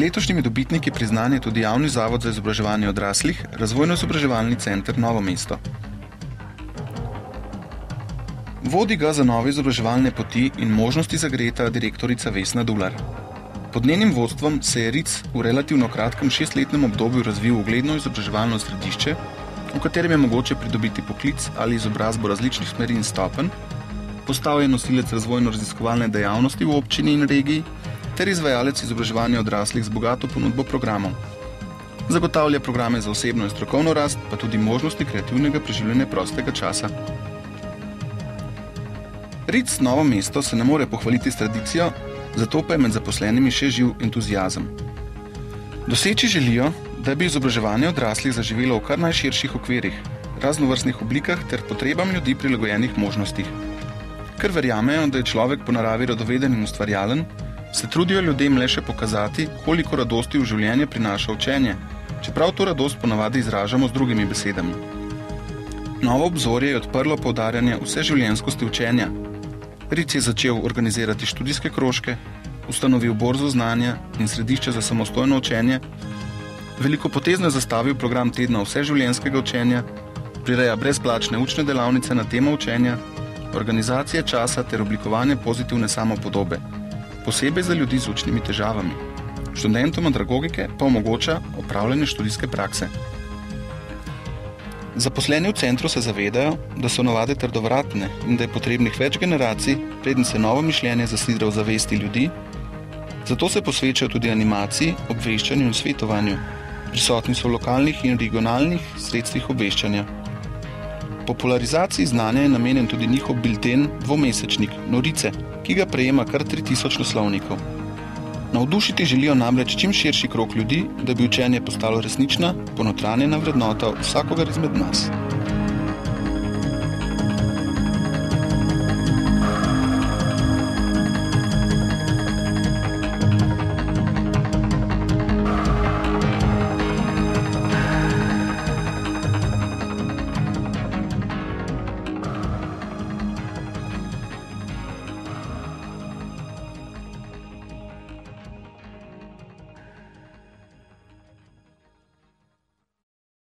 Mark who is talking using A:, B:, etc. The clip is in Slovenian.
A: letošnjimi dobitniki priznanja tudi Javni zavod za izobraževanje odraslih, Razvojno-izobraževalni center Novo mesto. Vodi ga za nove izobraževalne poti in možnosti zagreta direktorica Vesna Dular. Pod njenim vodstvom se je RIC v relativno kratkem 6-letnem obdobju razvil ugledno izobraževalno središče, v katerem je mogoče pridobiti poklic ali izobrazbo različnih smeri in stopenj, postal je nosilec razvojno-raziskovalne dejavnosti v občini in regiji ter izvajalec izobraževanja odraslih z bogato ponudbo programov. Zagotavlja programe za osebno in strokovno rast, pa tudi možnosti kreativnega preživljanja prostega časa. RIC Novo mesto se ne more pohvaliti s tradicijo, zato pa je med zaposlenimi še živ entuziazem. Doseči želijo, da bi izobraževanje odraslih zaživelo v kar najširših okvirih, raznovrstnih oblikah ter potrebam ljudi prilagojenih možnostih. Ker verjamejo, da je človek po naravi radoveden in ustvarjalen, se trudijo ljudem le še pokazati, koliko radosti v življenje prinaša učenje, čeprav to radost ponavadi izražamo z drugimi besedami. Novo obzorje je odprlo poudarjanje vseživljenjskosti učenja. RIC je začel organizirati študijske krožke, ustanovil borzo znanja in središče za samostojno učenje, velikopotezno je zastavil program tedna vseživljenjskega učenja, prireja brezplačne učne delavnice na temo učenja, organizacije časa ter oblikovanje pozitivne samopodobe, posebej za ljudi z učnimi težavami. Študentom andragogike pa omogoča opravljanje študijske prakse. Zaposleni v centru se zavedajo, da so navade trdovratne in da je potrebnih več generacij, preden se novo mišljenje zasidra v zavesti ljudi, zato se posvečajo tudi animaciji, obveščanju in svetovanju. Prisotni so v lokalnih in regionalnih sredstvih obveščanja. Popularizaciji znanja je namenjen tudi njihov bilten dvomesečnik Norice, ki ga prejema kar 3000 naslovnikov. Navdušiti želijo namreč čim širši krog ljudi, da bi učenje postalo resnična, ponotranjena vrednota vsakogar izmed nas.